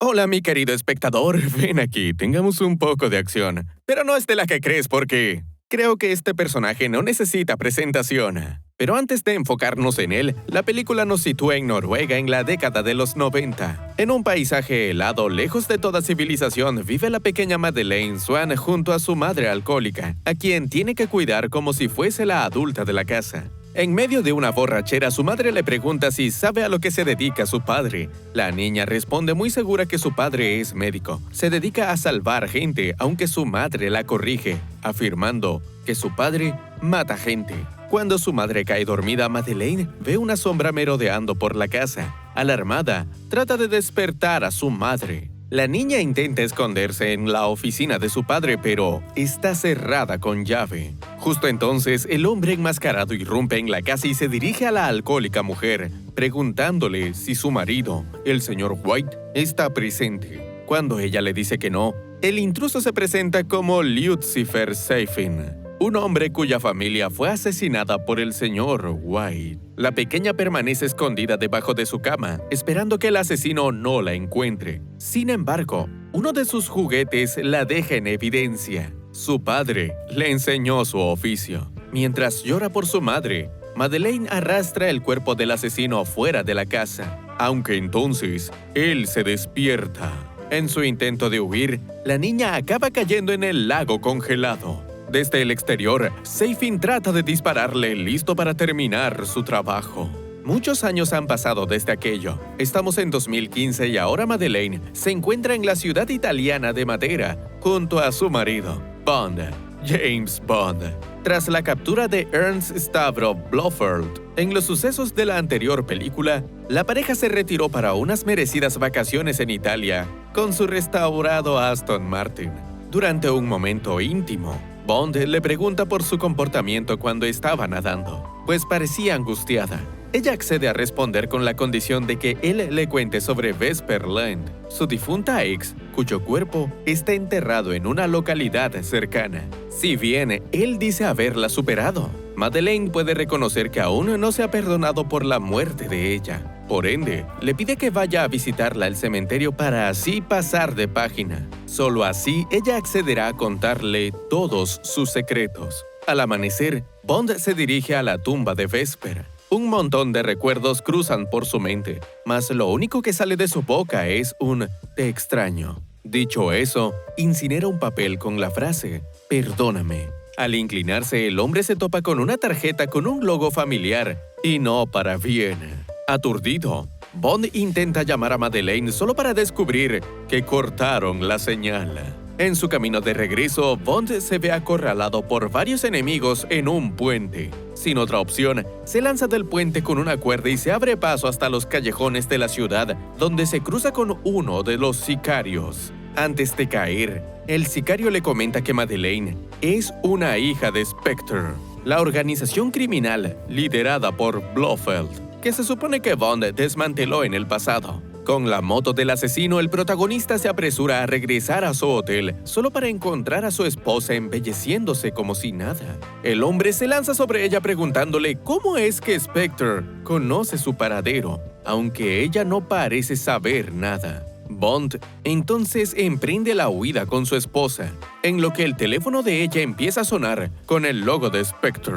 Hola, mi querido espectador. Ven aquí, tengamos un poco de acción. Pero no es de la que crees porque creo que este personaje no necesita presentación. Pero antes de enfocarnos en él, la película nos sitúa en Noruega en la década de los 90. En un paisaje helado, lejos de toda civilización, vive la pequeña Madeleine Swan junto a su madre alcohólica, a quien tiene que cuidar como si fuese la adulta de la casa. En medio de una borrachera, su madre le pregunta si sabe a lo que se dedica su padre. La niña responde muy segura que su padre es médico. Se dedica a salvar gente, aunque su madre la corrige, afirmando que su padre mata gente. Cuando su madre cae dormida, Madeleine ve una sombra merodeando por la casa. Alarmada, trata de despertar a su madre. La niña intenta esconderse en la oficina de su padre, pero está cerrada con llave. Justo entonces, el hombre enmascarado irrumpe en la casa y se dirige a la alcohólica mujer, preguntándole si su marido, el señor White, está presente. Cuando ella le dice que no, el intruso se presenta como Lucifer Safin, un hombre cuya familia fue asesinada por el señor White. La pequeña permanece escondida debajo de su cama, esperando que el asesino no la encuentre. Sin embargo, uno de sus juguetes la deja en evidencia. Su padre le enseñó su oficio. Mientras llora por su madre, Madeleine arrastra el cuerpo del asesino fuera de la casa, aunque entonces él se despierta. En su intento de huir, la niña acaba cayendo en el lago congelado. Desde el exterior, Safin trata de dispararle, listo para terminar su trabajo. Muchos años han pasado desde aquello. Estamos en 2015 y ahora Madeleine se encuentra en la ciudad italiana de Matera junto a su marido, Bond, James Bond. Tras la captura de Ernst Stavro Blofeld en los sucesos de la anterior película, la pareja se retiró para unas merecidas vacaciones en Italia con su restaurado Aston Martin. Durante un momento íntimo, Bond le pregunta por su comportamiento cuando estaba nadando, pues parecía angustiada. Ella accede a responder con la condición de que él le cuente sobre Vesper Land, su difunta ex, cuyo cuerpo está enterrado en una localidad cercana. Si bien él dice haberla superado, Madeleine puede reconocer que aún no se ha perdonado por la muerte de ella. Por ende, le pide que vaya a visitarla al cementerio para así pasar de página. Solo así ella accederá a contarle todos sus secretos. Al amanecer, Bond se dirige a la tumba de Vesper. Un montón de recuerdos cruzan por su mente, mas lo único que sale de su boca es un «te extraño». Dicho eso, incinera un papel con la frase «perdóname». Al inclinarse, el hombre se topa con una tarjeta con un logo familiar, y no para bien. Aturdido, Bond intenta llamar a Madeleine solo para descubrir que cortaron la señal. En su camino de regreso, Bond se ve acorralado por varios enemigos en un puente. Sin otra opción, se lanza del puente con una cuerda y se abre paso hasta los callejones de la ciudad, donde se cruza con uno de los sicarios. Antes de caer, el sicario le comenta que Madeleine es una hija de Spectre, la organización criminal liderada por Blofeld, que se supone que Bond desmanteló en el pasado. Con la moto del asesino, el protagonista se apresura a regresar a su hotel solo para encontrar a su esposa embelleciéndose como si nada. El hombre se lanza sobre ella preguntándole cómo es que Spectre conoce su paradero, aunque ella no parece saber nada. Bond entonces emprende la huida con su esposa, en lo que el teléfono de ella empieza a sonar con el logo de Spectre.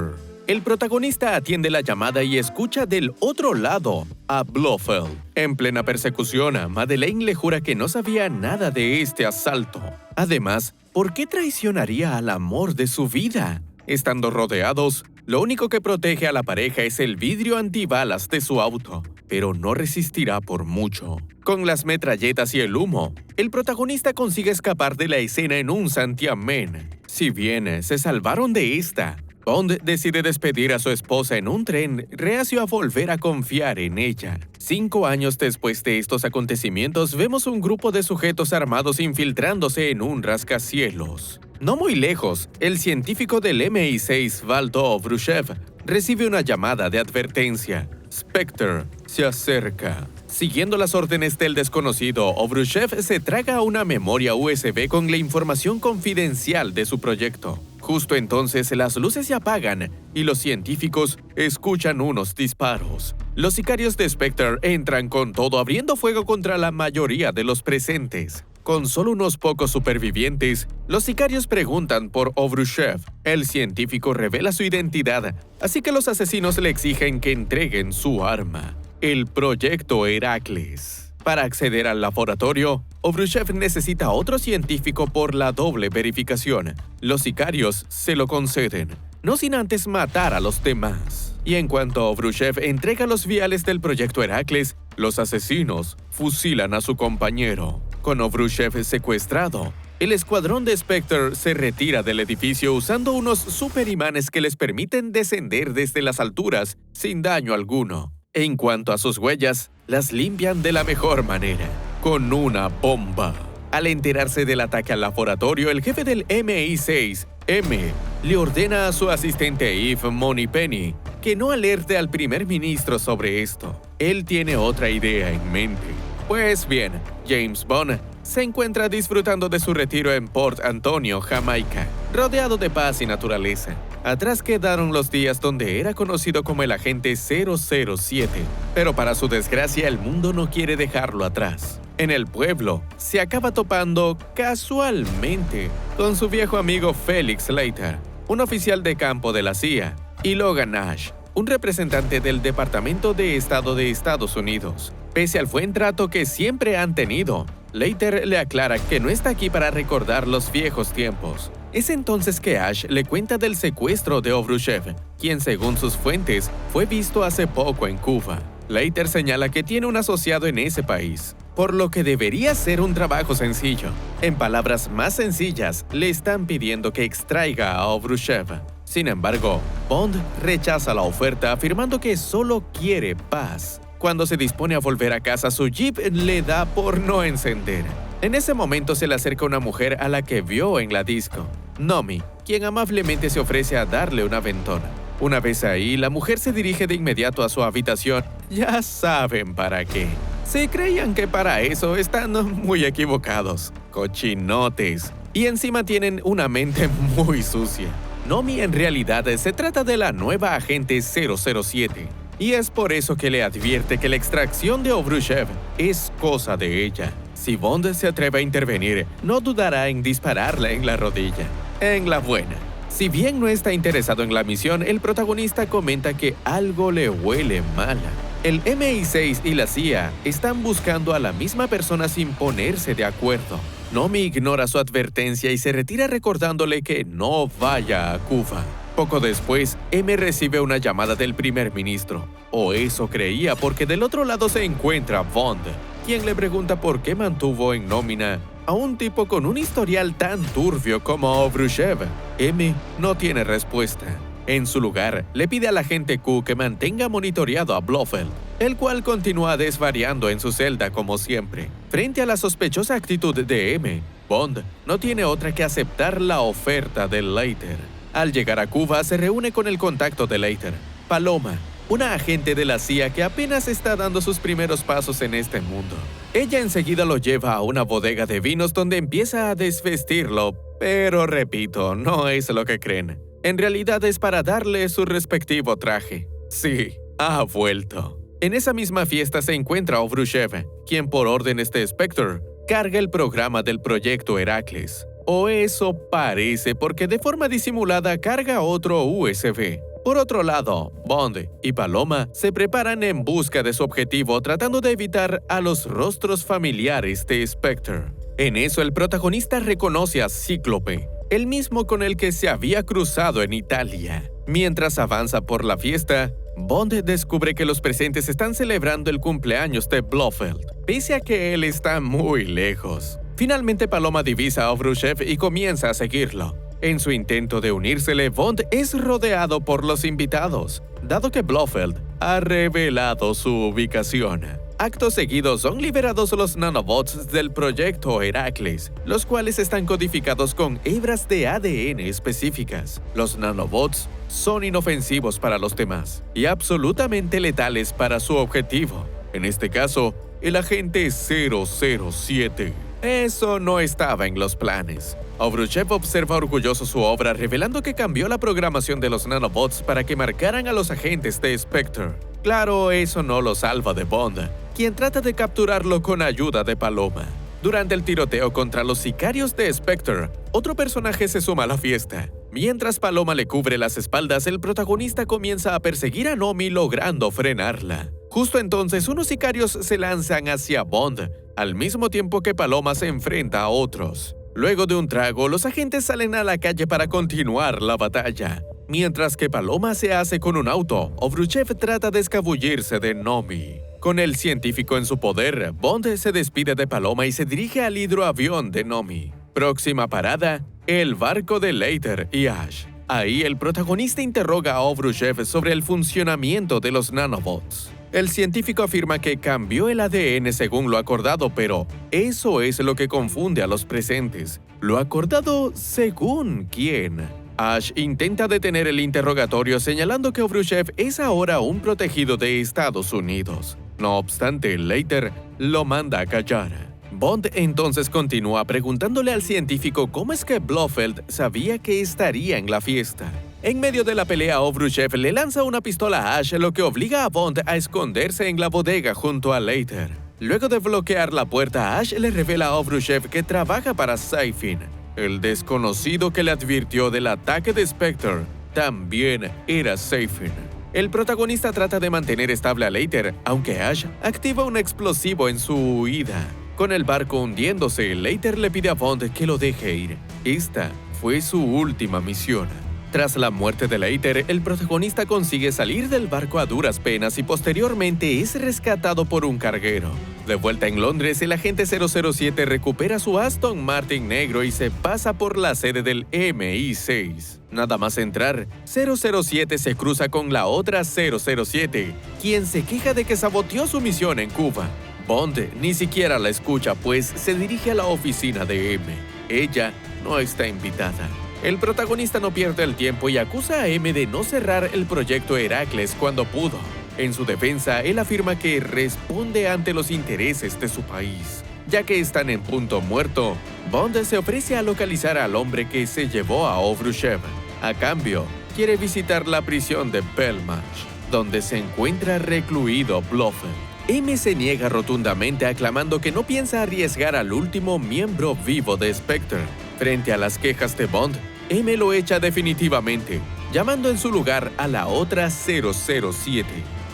El protagonista atiende la llamada y escucha del otro lado a Blofeld. En plena persecución, Madeleine le jura que no sabía nada de este asalto. Además, ¿por qué traicionaría al amor de su vida? Estando rodeados, lo único que protege a la pareja es el vidrio antibalas de su auto, pero no resistirá por mucho. Con las metralletas y el humo, el protagonista consigue escapar de la escena en un santiamén. Si bien se salvaron de esta, Bond decide despedir a su esposa en un tren, reacio a volver a confiar en ella. 5 años después de estos acontecimientos, vemos un grupo de sujetos armados infiltrándose en un rascacielos. No muy lejos, el científico del MI6, Valdo Brushev, recibe una llamada de advertencia. Spectre se acerca. Siguiendo las órdenes del desconocido, Obrushev se traga una memoria USB con la información confidencial de su proyecto. Justo entonces las luces se apagan y los científicos escuchan unos disparos. Los sicarios de Spectre entran con todo abriendo fuego contra la mayoría de los presentes. Con solo unos pocos supervivientes, los sicarios preguntan por Ovrushev. El científico revela su identidad, así que los asesinos le exigen que entreguen su arma, el Proyecto Heracles. Para acceder al laboratorio, Ovrushev necesita a otro científico por la doble verificación. Los sicarios se lo conceden, no sin antes matar a los demás. Y en cuanto Ovrushev entrega los viales del Proyecto Heracles, los asesinos fusilan a su compañero. Con Ovrushev secuestrado, el escuadrón de Spectre se retira del edificio usando unos superimanes que les permiten descender desde las alturas sin daño alguno. En cuanto a sus huellas, las limpian de la mejor manera, con una bomba. Al enterarse del ataque al laboratorio, el jefe del MI6, M, le ordena a su asistente Yves Moneypenny que no alerte al primer ministro sobre esto. Él tiene otra idea en mente. Pues bien, James Bond se encuentra disfrutando de su retiro en Port Antonio, Jamaica, rodeado de paz y naturaleza. Atrás quedaron los días donde era conocido como el agente 007, pero para su desgracia el mundo no quiere dejarlo atrás. En el pueblo, se acaba topando casualmente con su viejo amigo Felix Leiter, un oficial de campo de la CIA, y Logan Nash, un representante del Departamento de Estado de Estados Unidos. Pese al buen trato que siempre han tenido, Leiter le aclara que no está aquí para recordar los viejos tiempos. Es entonces que Ash le cuenta del secuestro de Ovrushev, quien según sus fuentes fue visto hace poco en Cuba. Leiter señala que tiene un asociado en ese país, por lo que debería ser un trabajo sencillo. En palabras más sencillas, le están pidiendo que extraiga a Ovrushev. Sin embargo, Bond rechaza la oferta afirmando que solo quiere paz. Cuando se dispone a volver a casa, su jeep le da por no encender. En ese momento se le acerca una mujer a la que vio en la disco, Nomi, quien amablemente se ofrece a darle un aventón. Una vez ahí, la mujer se dirige de inmediato a su habitación. Ya saben para qué. Si creían que para eso, están muy equivocados. Cochinotes. Y encima tienen una mente muy sucia. Nomi en realidad se trata de la nueva agente 007. Y es por eso que le advierte que la extracción de Ovrushev es cosa de ella. Si Bond se atreve a intervenir, no dudará en dispararla en la rodilla. En la buena. Si bien no está interesado en la misión, el protagonista comenta que algo le huele mala. El MI6 y la CIA están buscando a la misma persona sin ponerse de acuerdo. Nomi ignora su advertencia y se retira recordándole que no vaya a Cuba. Poco después, M recibe una llamada del primer ministro. O eso creía, porque del otro lado se encuentra Bond, quien le pregunta por qué mantuvo en nómina a un tipo con un historial tan turbio como Ovrushev. M no tiene respuesta. En su lugar, le pide al agente Q que mantenga monitoreado a Blofeld, el cual continúa desvariando en su celda como siempre. Frente a la sospechosa actitud de M, Bond no tiene otra que aceptar la oferta de Leiter. Al llegar a Cuba, se reúne con el contacto de Leiter, Paloma, una agente de la CIA que apenas está dando sus primeros pasos en este mundo. Ella enseguida lo lleva a una bodega de vinos donde empieza a desvestirlo, pero repito, no es lo que creen. En realidad es para darle su respectivo traje. Sí, ha vuelto. En esa misma fiesta se encuentra Ovrushev, quien por órdenes de Spectre carga el programa del Proyecto Heracles. O eso parece, porque de forma disimulada carga otro USB. Por otro lado, Bond y Paloma se preparan en busca de su objetivo, tratando de evitar a los rostros familiares de Spectre. En eso, el protagonista reconoce a Cíclope, el mismo con el que se había cruzado en Italia. Mientras avanza por la fiesta, Bond descubre que los presentes están celebrando el cumpleaños de Blofeld, pese a que él está muy lejos. Finalmente, Paloma divisa a Ovrushev y comienza a seguirlo. En su intento de unírsele, Bond es rodeado por los invitados, dado que Blofeld ha revelado su ubicación. Acto seguido son liberados los nanobots del Proyecto Heracles, los cuales están codificados con hebras de ADN específicas. Los nanobots son inofensivos para los demás y absolutamente letales para su objetivo, en este caso, el agente 007. Eso no estaba en los planes. Obruchev observa orgulloso su obra, revelando que cambió la programación de los nanobots para que marcaran a los agentes de Spectre. Claro, eso no lo salva de Bond, quien trata de capturarlo con ayuda de Paloma. Durante el tiroteo contra los sicarios de Spectre, otro personaje se suma a la fiesta. Mientras Paloma le cubre las espaldas, el protagonista comienza a perseguir a Nomi, logrando frenarla. Justo entonces, unos sicarios se lanzan hacia Bond, al mismo tiempo que Paloma se enfrenta a otros. Luego de un trago, los agentes salen a la calle para continuar la batalla. Mientras que Paloma se hace con un auto, Obruchev trata de escabullirse de Nomi. Con el científico en su poder, Bond se despide de Paloma y se dirige al hidroavión de Nomi. Próxima parada, el barco de Leiter y Ash. Ahí el protagonista interroga a Obruchev sobre el funcionamiento de los nanobots. El científico afirma que cambió el ADN según lo acordado, pero eso es lo que confunde a los presentes. ¿Lo acordado según quién? Ash intenta detener el interrogatorio señalando que Obruchev es ahora un protegido de Estados Unidos. No obstante, Leiter lo manda a callar. Bond entonces continúa preguntándole al científico cómo es que Blofeld sabía que estaría en la fiesta. En medio de la pelea, Obruchev le lanza una pistola a Ash, lo que obliga a Bond a esconderse en la bodega junto a Leiter. Luego de bloquear la puerta, Ash le revela a Obruchev que trabaja para Saifin. El desconocido que le advirtió del ataque de Spectre también era Saifin. El protagonista trata de mantener estable a Leiter, aunque Ash activa un explosivo en su huida. Con el barco hundiéndose, Leiter le pide a Bond que lo deje ir. Esta fue su última misión. Tras la muerte de Leiter, el protagonista consigue salir del barco a duras penas y posteriormente es rescatado por un carguero. De vuelta en Londres, el agente 007 recupera su Aston Martin negro y se pasa por la sede del MI6. Nada más entrar, 007 se cruza con la otra 007, quien se queja de que saboteó su misión en Cuba. Bond ni siquiera la escucha, pues se dirige a la oficina de M. Ella no está invitada. El protagonista no pierde el tiempo y acusa a M de no cerrar el proyecto Heracles cuando pudo. En su defensa, él afirma que responde ante los intereses de su país. Ya que están en punto muerto, Bond se ofrece a localizar al hombre que se llevó a Obruchev. A cambio, quiere visitar la prisión de Belmarsh, donde se encuentra recluido Blofeld. M se niega rotundamente, aclamando que no piensa arriesgar al último miembro vivo de Spectre. Frente a las quejas de Bond, M lo echa definitivamente, llamando en su lugar a la otra 007.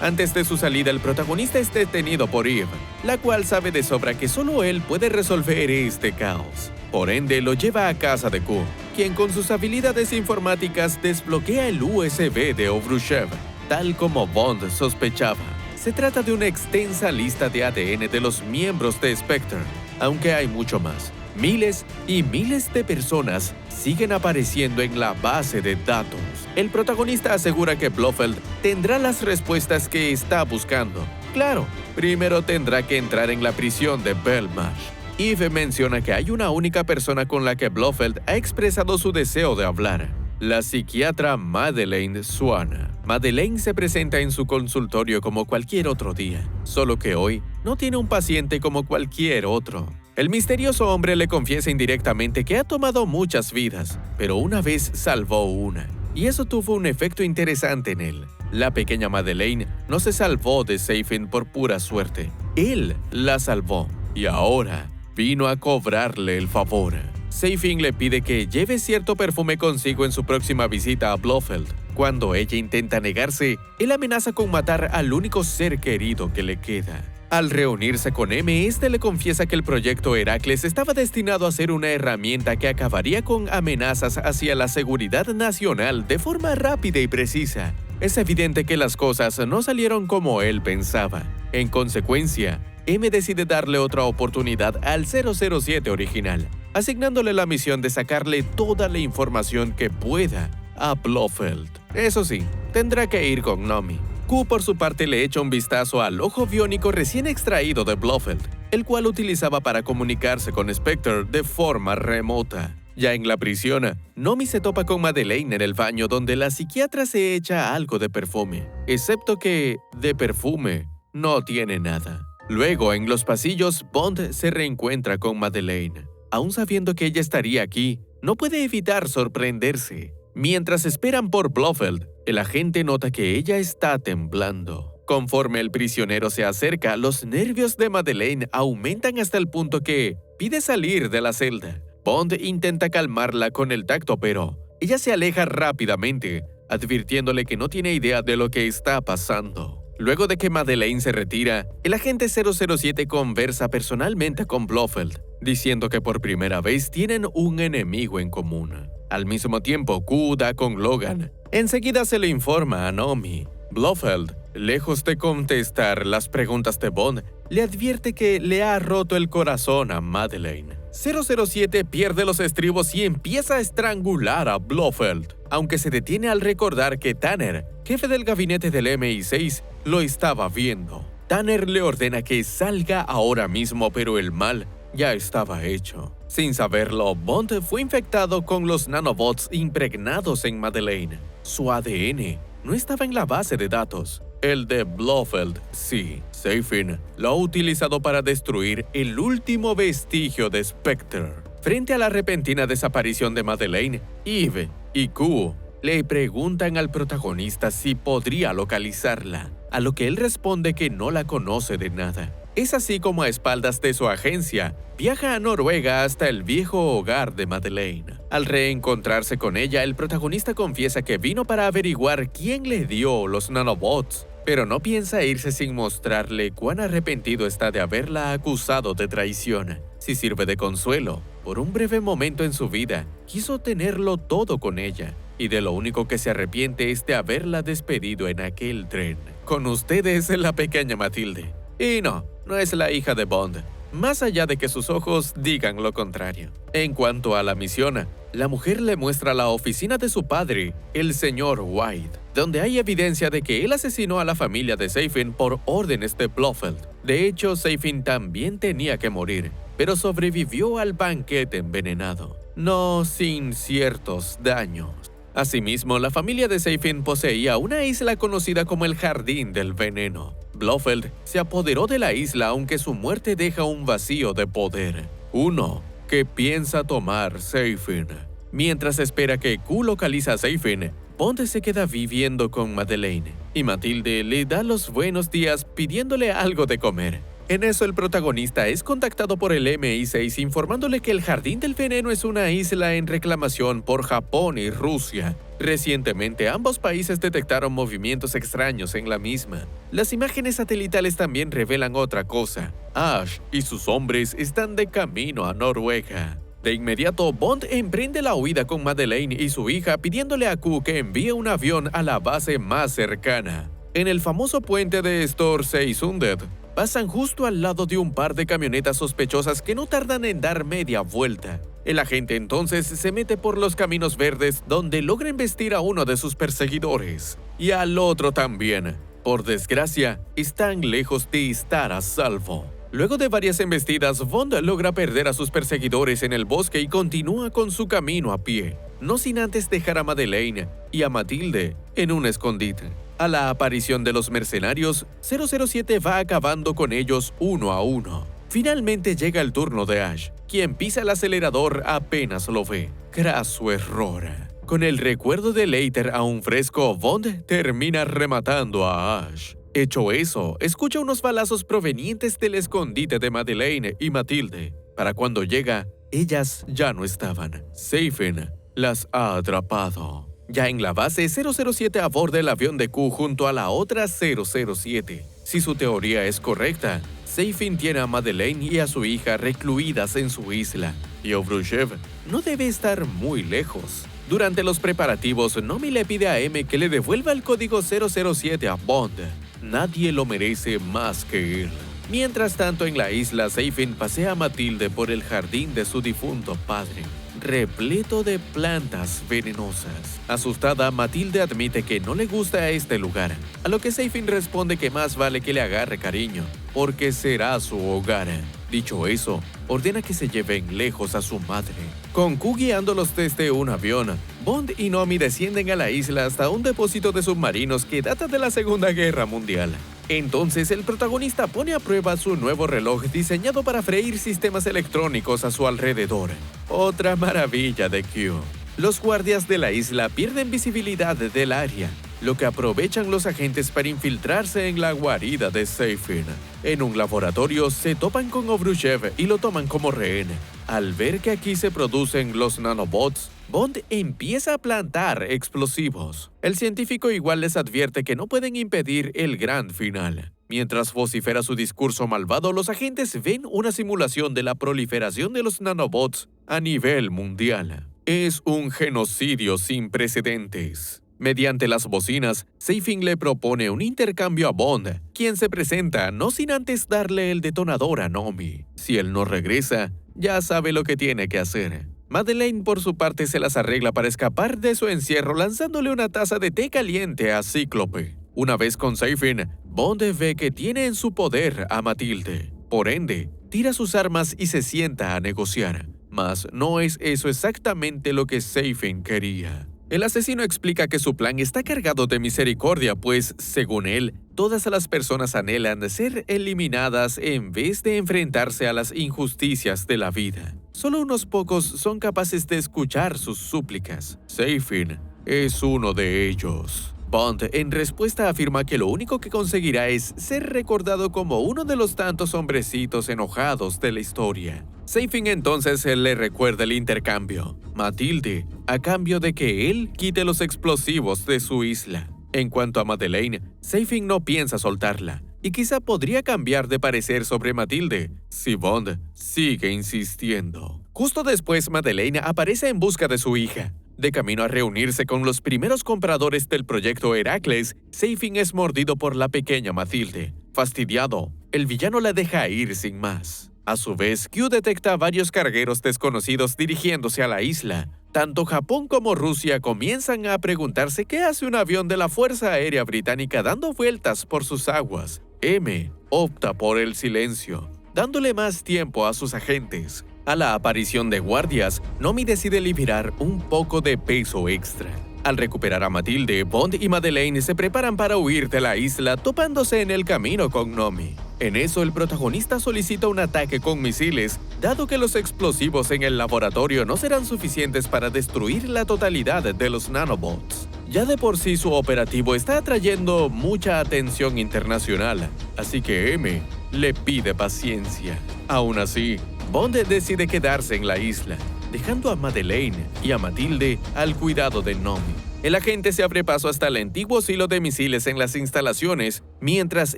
Antes de su salida, el protagonista es detenido por Eve, la cual sabe de sobra que solo él puede resolver este caos. Por ende, lo lleva a casa de Q, quien con sus habilidades informáticas desbloquea el USB de Obruchev, tal como Bond sospechaba. Se trata de una extensa lista de ADN de los miembros de Spectre, aunque hay mucho más. Miles y miles de personas siguen apareciendo en la base de datos. El protagonista asegura que Blofeld tendrá las respuestas que está buscando. Claro, primero tendrá que entrar en la prisión de Belmarsh. Eve menciona que hay una única persona con la que Blofeld ha expresado su deseo de hablar: la psiquiatra Madeleine Swan. Madeleine se presenta en su consultorio como cualquier otro día, solo que hoy no tiene un paciente como cualquier otro. El misterioso hombre le confiesa indirectamente que ha tomado muchas vidas, pero una vez salvó una, y eso tuvo un efecto interesante en él. La pequeña Madeleine no se salvó de Saifin por pura suerte. Él la salvó, y ahora vino a cobrarle el favor. Saifin le pide que lleve cierto perfume consigo en su próxima visita a Blofeld. Cuando ella intenta negarse, él amenaza con matar al único ser querido que le queda. Al reunirse con M, este le confiesa que el proyecto Heracles estaba destinado a ser una herramienta que acabaría con amenazas hacia la seguridad nacional de forma rápida y precisa. Es evidente que las cosas no salieron como él pensaba. En consecuencia, M decide darle otra oportunidad al 007 original, asignándole la misión de sacarle toda la información que pueda a Blofeld. Eso sí, tendrá que ir con Nomi. Q, por su parte, le echa un vistazo al ojo biónico recién extraído de Blofeld, el cual utilizaba para comunicarse con Spectre de forma remota. Ya en la prisión, Nomi se topa con Madeleine en el baño, donde la psiquiatra se echa algo de perfume, excepto que de perfume no tiene nada. Luego, en los pasillos, Bond se reencuentra con Madeleine. Aún sabiendo que ella estaría aquí, no puede evitar sorprenderse. Mientras esperan por Blofeld, el agente nota que ella está temblando. Conforme el prisionero se acerca, los nervios de Madeleine aumentan hasta el punto que pide salir de la celda. Bond intenta calmarla con el tacto, pero ella se aleja rápidamente, advirtiéndole que no tiene idea de lo que está pasando. Luego de que Madeleine se retira, el agente 007 conversa personalmente con Blofeld, diciendo que por primera vez tienen un enemigo en común. Al mismo tiempo, Q da con Logan. Enseguida se le informa a Nomi. Blofeld, lejos de contestar las preguntas de Bond, le advierte que le ha roto el corazón a Madeleine. 007 pierde los estribos y empieza a estrangular a Blofeld, aunque se detiene al recordar que Tanner, jefe del gabinete del MI6, lo estaba viendo. Tanner le ordena que salga ahora mismo, pero el mal ya estaba hecho. Sin saberlo, Bond fue infectado con los nanobots impregnados en Madeleine. Su ADN no estaba en la base de datos. El de Blofeld, sí. Safin lo ha utilizado para destruir el último vestigio de Spectre. Frente a la repentina desaparición de Madeleine, Eve y Q le preguntan al protagonista si podría localizarla, a lo que él responde que no la conoce de nada. Es así como a espaldas de su agencia, viaja a Noruega hasta el viejo hogar de Madeleine. Al reencontrarse con ella, el protagonista confiesa que vino para averiguar quién le dio los nanobots, pero no piensa irse sin mostrarle cuán arrepentido está de haberla acusado de traición. Si sirve de consuelo, por un breve momento en su vida, quiso tenerlo todo con ella, y de lo único que se arrepiente es de haberla despedido en aquel tren. Con ustedes, la pequeña Matilde. Y no es la hija de Bond, más allá de que sus ojos digan lo contrario. En cuanto a la misión, la mujer le muestra la oficina de su padre, el señor White, donde hay evidencia de que él asesinó a la familia de Safin por órdenes de Blofeld. De hecho, Safin también tenía que morir, pero sobrevivió al banquete envenenado, no sin ciertos daños. Asimismo, la familia de Safin poseía una isla conocida como el Jardín del Veneno. Blofeld se apoderó de la isla, aunque su muerte deja un vacío de poder. Uno que piensa tomar Safin. Mientras espera que Q localiza a Safin, Bond se queda viviendo con Madeleine, y Matilde le da los buenos días pidiéndole algo de comer. En eso, el protagonista es contactado por el MI6 informándole que el Jardín del Veneno es una isla en reclamación por Japón y Rusia. Recientemente, ambos países detectaron movimientos extraños en la misma. Las imágenes satelitales también revelan otra cosa. Ash y sus hombres están de camino a Noruega. De inmediato, Bond emprende la huida con Madeleine y su hija, pidiéndole a Q que envíe un avión a la base más cercana. En el famoso puente de Storseisundet, pasan justo al lado de un par de camionetas sospechosas que no tardan en dar media vuelta. El agente entonces se mete por los caminos verdes, donde logra embestir a uno de sus perseguidores. Y al otro también. Por desgracia, están lejos de estar a salvo. Luego de varias embestidas, Bond logra perder a sus perseguidores en el bosque y continúa con su camino a pie, no sin antes dejar a Madeleine y a Matilde en un escondite. A la aparición de los mercenarios, 007 va acabando con ellos uno a uno. Finalmente llega el turno de Ash, quien pisa el acelerador apenas lo ve. Craso error. Con el recuerdo de Leiter aún fresco, Bond termina rematando a Ash. Hecho eso, escucha unos balazos provenientes del escondite de Madeleine y Matilde. Para cuando llega, ellas ya no estaban. Safin las ha atrapado. Ya en la base, 007 aborda el avión de Q junto a la otra 007. Si su teoría es correcta, Safin tiene a Madeleine y a su hija recluidas en su isla, y Obrushev no debe estar muy lejos. Durante los preparativos, Nomi le pide a M que le devuelva el código 007 a Bond. Nadie lo merece más que él. Mientras tanto, en la isla, Safin pasea a Matilde por el jardín de su difunto padre, repleto de plantas venenosas. Asustada, Matilde admite que no le gusta este lugar, a lo que Safin responde que más vale que le agarre cariño, porque será su hogar. Dicho eso, ordena que se lleven lejos a su madre. Con Q guiándolos desde un avión, Bond y Nomi descienden a la isla hasta un depósito de submarinos que data de la Segunda Guerra Mundial. Entonces el protagonista pone a prueba su nuevo reloj diseñado para freír sistemas electrónicos a su alrededor. Otra maravilla de Q. Los guardias de la isla pierden visibilidad del área, lo que aprovechan los agentes para infiltrarse en la guarida de Seyfin. En un laboratorio se topan con Obrushev y lo toman como rehén. Al ver que aquí se producen los nanobots, Bond empieza a plantar explosivos. El científico igual les advierte que no pueden impedir el gran final. Mientras vocifera su discurso malvado, los agentes ven una simulación de la proliferación de los nanobots a nivel mundial. Es un genocidio sin precedentes. Mediante las bocinas, Seyfin le propone un intercambio a Bond, quien se presenta no sin antes darle el detonador a Nomi. Si él no regresa, ya sabe lo que tiene que hacer. Madeleine, por su parte, se las arregla para escapar de su encierro lanzándole una taza de té caliente a Cíclope. Una vez con Seyfin, Bond ve que tiene en su poder a Matilde. Por ende, tira sus armas y se sienta a negociar. Mas no es eso exactamente lo que Seyfin quería. El asesino explica que su plan está cargado de misericordia, pues, según él, todas las personas anhelan ser eliminadas en vez de enfrentarse a las injusticias de la vida. Solo unos pocos son capaces de escuchar sus súplicas. Seyfin es uno de ellos. Bond, en respuesta, afirma que lo único que conseguirá es ser recordado como uno de los tantos hombrecitos enojados de la historia. Seyfin entonces le recuerda el intercambio. Matilde, a cambio de que él quite los explosivos de su isla. En cuanto a Madeleine, Seyfin no piensa soltarla, y quizá podría cambiar de parecer sobre Matilde si Bond sigue insistiendo. Justo después, Madeleine aparece en busca de su hija. De camino a reunirse con los primeros compradores del proyecto Heracles, Seyfin es mordido por la pequeña Matilde. Fastidiado, el villano la deja ir sin más. A su vez, Q detecta a varios cargueros desconocidos dirigiéndose a la isla. Tanto Japón como Rusia comienzan a preguntarse qué hace un avión de la Fuerza Aérea Británica dando vueltas por sus aguas. M opta por el silencio, dándole más tiempo a sus agentes. A la aparición de guardias, Nomi decide liberar un poco de peso extra. Al recuperar a Matilde, Bond y Madeleine se preparan para huir de la isla, topándose en el camino con Nomi. En eso, el protagonista solicita un ataque con misiles, dado que los explosivos en el laboratorio no serán suficientes para destruir la totalidad de los nanobots. Ya de por sí su operativo está atrayendo mucha atención internacional, así que M le pide paciencia. Aún así, Bond decide quedarse en la isla, dejando a Madeleine y a Matilde al cuidado de Nomi. El agente se abre paso hasta el antiguo silo de misiles en las instalaciones, mientras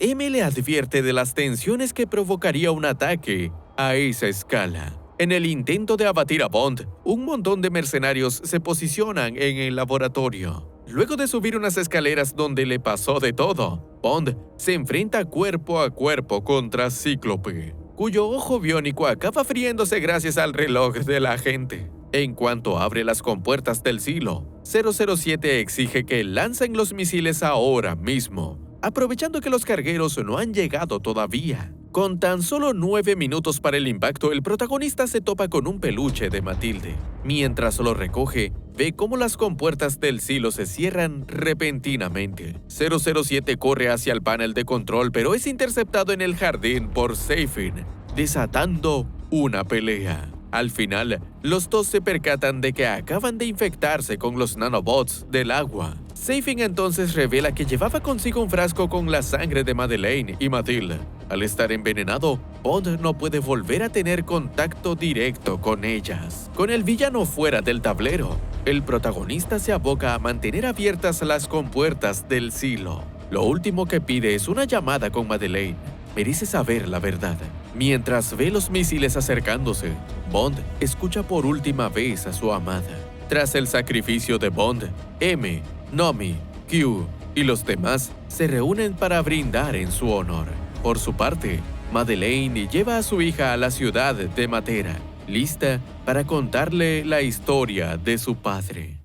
M le advierte de las tensiones que provocaría un ataque a esa escala. En el intento de abatir a Bond, un montón de mercenarios se posicionan en el laboratorio. Luego de subir unas escaleras donde le pasó de todo, Bond se enfrenta cuerpo a cuerpo contra Cíclope, cuyo ojo biónico acaba friéndose gracias al reloj del agente. En cuanto abre las compuertas del silo, 007 exige que lancen los misiles ahora mismo, aprovechando que los cargueros no han llegado todavía. Con tan solo 9 minutos para el impacto, el protagonista se topa con un peluche de Matilde. Mientras lo recoge, ve cómo las compuertas del silo se cierran repentinamente. 007 corre hacia el panel de control, pero es interceptado en el jardín por Seyfin, desatando una pelea. Al final, los dos se percatan de que acaban de infectarse con los nanobots del agua. Seyfin entonces revela que llevaba consigo un frasco con la sangre de Madeleine y Matilde. Al estar envenenado, Bond no puede volver a tener contacto directo con ellas. Con el villano fuera del tablero, el protagonista se aboca a mantener abiertas las compuertas del silo. Lo último que pide es una llamada con Madeleine. Merece saber la verdad. Mientras ve los misiles acercándose, Bond escucha por última vez a su amada. Tras el sacrificio de Bond, M, Nomi, Q y los demás se reúnen para brindar en su honor. Por su parte, Madeleine lleva a su hija a la ciudad de Matera, lista para contarle la historia de su padre.